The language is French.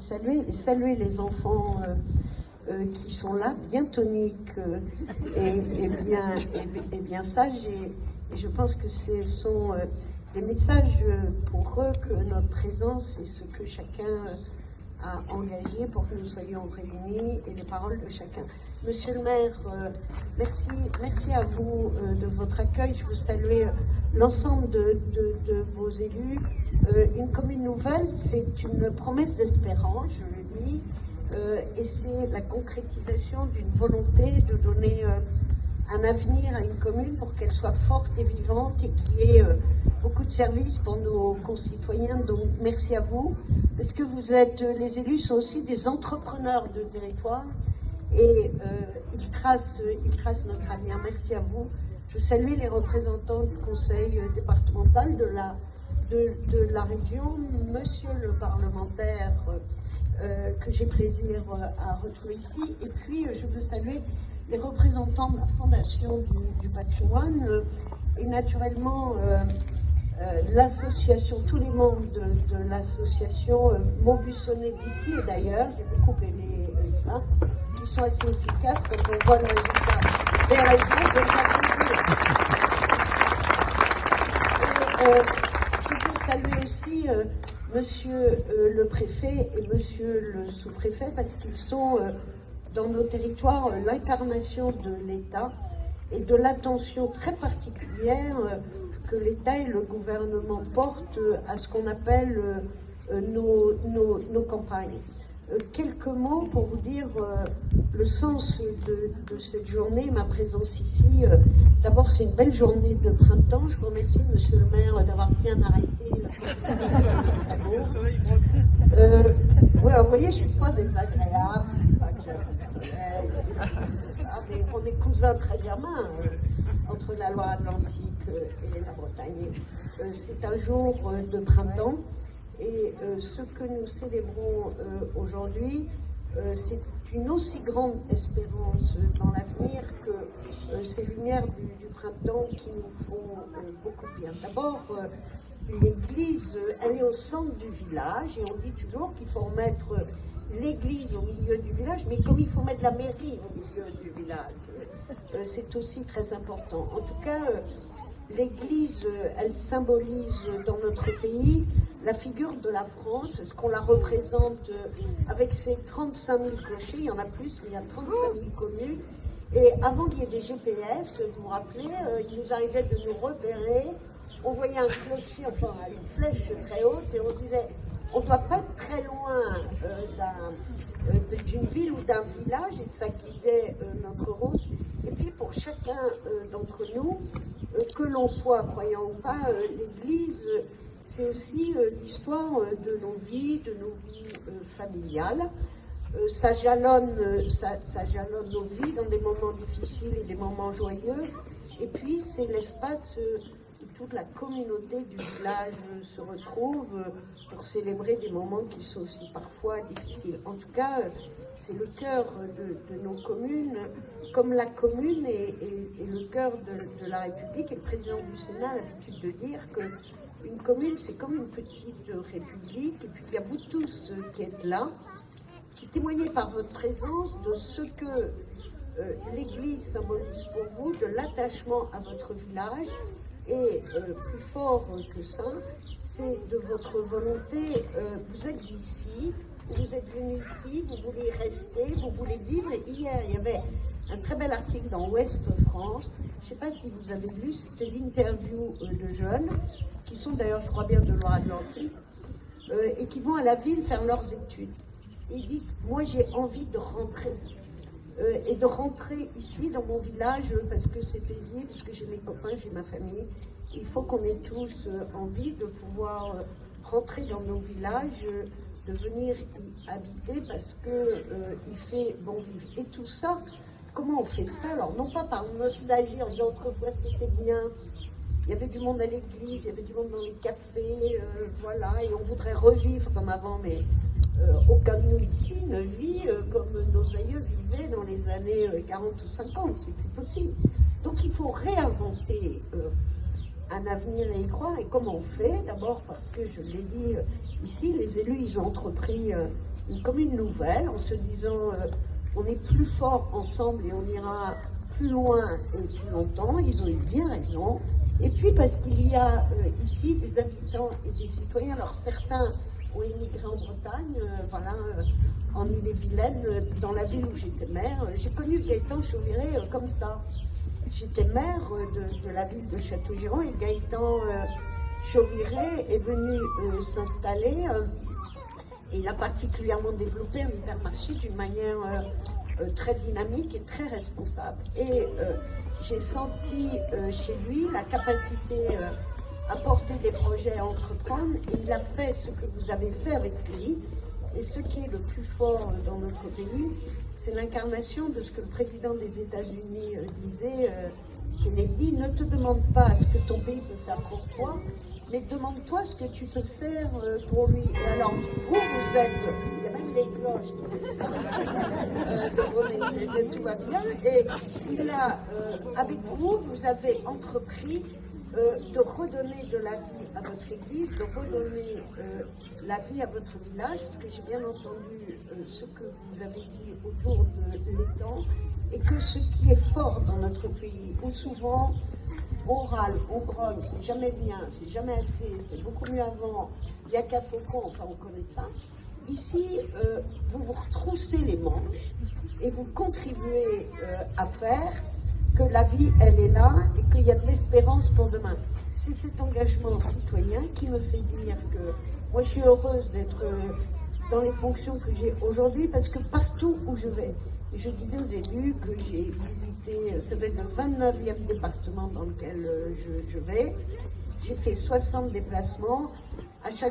saluer et saluer les enfants qui sont là, bien toniques et bien sages. Et je pense que ce sont des messages pour eux que notre présence et ce que chacun a engagé pour que nous soyons réunis et les paroles de chacun. Monsieur le maire, merci à vous de votre accueil. Je veux saluer l'ensemble de vos élus. Une commune nouvelle, c'est une promesse d'espérance, je le dis, et c'est la concrétisation d'une volonté de donner un avenir à une commune pour qu'elle soit forte et vivante et qu'il y ait beaucoup de services pour nos concitoyens. Donc merci à vous, parce que vous êtes, les élus sont aussi des entrepreneurs de territoire et ils tracent notre avenir. Merci à vous. Je salue les représentants du conseil départemental de la région, monsieur le parlementaire que j'ai plaisir à retrouver ici, et puis je veux saluer les représentants de la Fondation du patrimoine et naturellement l'association, tous les membres de l'association Maubussonnet d'ici et d'ailleurs, j'ai beaucoup aimé ça, qui sont assez efficaces quand on voit le résultat des raisons de je veux saluer aussi monsieur le préfet et monsieur le sous-préfet parce qu'ils sont dans nos territoires l'incarnation de l'État et de l'attention très particulière que l'État et le gouvernement portent à ce qu'on appelle nos campagnes. Quelques mots pour vous dire le sens de cette journée, ma présence ici. D'abord, c'est une belle journée de printemps. Je vous remercie, monsieur le maire, d'avoir bien arrêté. Oui, vous voyez, je ne suis pas désagréable, je ne suis pas que j'aime le soleil. Ah, mais on est cousins très germains entre la Loire-Atlantique et la Bretagne. C'est un jour de printemps. Et ce que nous célébrons aujourd'hui, c'est une aussi grande espérance dans l'avenir que ces lumières du printemps qui nous font beaucoup de bien. D'abord, l'église, elle est au centre du village et on dit toujours qu'il faut remettre l'église au milieu du village, mais comme il faut mettre la mairie au milieu du village, c'est aussi très important. En tout cas, l'église, elle symbolise dans notre pays la figure de la France, parce qu'on la représente avec ses 35 000 clochers, il y en a plus, mais il y a 35 000 communes. Et avant qu'il y ait des GPS, vous vous rappelez, il nous arrivait de nous repérer, on voyait un clocher, enfin une flèche très haute, et on disait, on ne doit pas être très loin d'une ville ou d'un village, et ça guidait notre route. Et puis pour chacun d'entre nous, que l'on soit croyant ou pas, l'Église, c'est aussi l'histoire de nos vies familiales. Ça jalonne nos vies dans des moments difficiles et des moments joyeux. Et puis c'est l'espace où toute la communauté du village se retrouve pour célébrer des moments qui sont aussi parfois difficiles. En tout cas, c'est le cœur de nos communes, comme la commune est le cœur de la République. Et le président du Sénat a l'habitude de dire qu'une commune, c'est comme une petite république. Et puis il y a vous tous qui êtes là, qui témoignez par votre présence de ce que l'Église symbolise pour vous, de l'attachement à votre village. Et plus fort que ça, c'est de votre volonté. Vous êtes ici, vous êtes venu ici, vous voulez y rester, vous voulez vivre. Et hier, il y avait un très bel article dans Ouest France. Je ne sais pas si vous avez lu, c'était l'interview de jeunes, qui sont d'ailleurs, je crois bien, de Loire-Atlantique, et qui vont à la ville faire leurs études. Et ils disent, moi j'ai envie de rentrer. Et de rentrer ici dans mon village parce que c'est paisible, parce que j'ai mes copains, j'ai ma famille. Il faut qu'on ait tous envie de pouvoir rentrer dans nos villages, de venir y habiter parce que il fait bon vivre. Et tout ça, comment on fait ça? Alors non pas par nostalgie en disant autrefois c'était bien, il y avait du monde à l'église, il y avait du monde dans les cafés, voilà, et on voudrait revivre comme avant, mais aucun de nous ici ne vit comme nos aïeux vivaient dans les années 40 ou 50, c'est plus possible. Donc il faut réinventer un avenir et y croire. Et comment on fait? D'abord parce que, je l'ai dit ici, les élus, ils ont entrepris une commune nouvelle en se disant on est plus fort ensemble et on ira plus loin et plus longtemps. Ils ont eu bien raison. Et puis parce qu'il y a ici des habitants et des citoyens, alors certains ont émigré en Bretagne, en Ille-et-Vilaine, dans la ville où j'étais maire. J'ai connu Gaëtan Chauviré comme ça. J'étais maire de la ville de Châteaugiron et Gaëtan Chauviré est venu s'installer et il a particulièrement développé un hypermarché d'une manière très dynamique et très responsable. Et j'ai senti chez lui la capacité à porter des projets, à entreprendre, et il a fait ce que vous avez fait avec lui. Et ce qui est le plus fort dans notre pays, c'est l'incarnation de ce que le président des États-Unis disait, Kennedy: ne te demande pas ce que ton pays peut faire pour toi, mais demande-toi ce que tu peux faire pour lui. Et alors, vous êtes, il y a même les cloches qui font ça, de tout va bien, et il a, avec vous, vous avez entrepris de redonner de la vie à votre église, de redonner la vie à votre village, parce que j'ai bien entendu ce que vous avez dit autour de l'étang, et que ce qui est fort dans notre pays, où souvent on râle, on grogne, c'est jamais bien, c'est jamais assez, c'était beaucoup mieux avant, il n'y a qu'à Faucon, enfin on connaît ça. Ici, vous vous retroussez les manches et vous contribuez à faire que la vie, elle est là et qu'il y a de l'espérance pour demain. C'est cet engagement citoyen qui me fait dire que moi je suis heureuse d'être dans les fonctions que j'ai aujourd'hui, parce que partout où je vais, et je disais aux élus que j'ai visité, ça doit être le 29e département dans lequel je vais, j'ai fait 60 déplacements, à chaque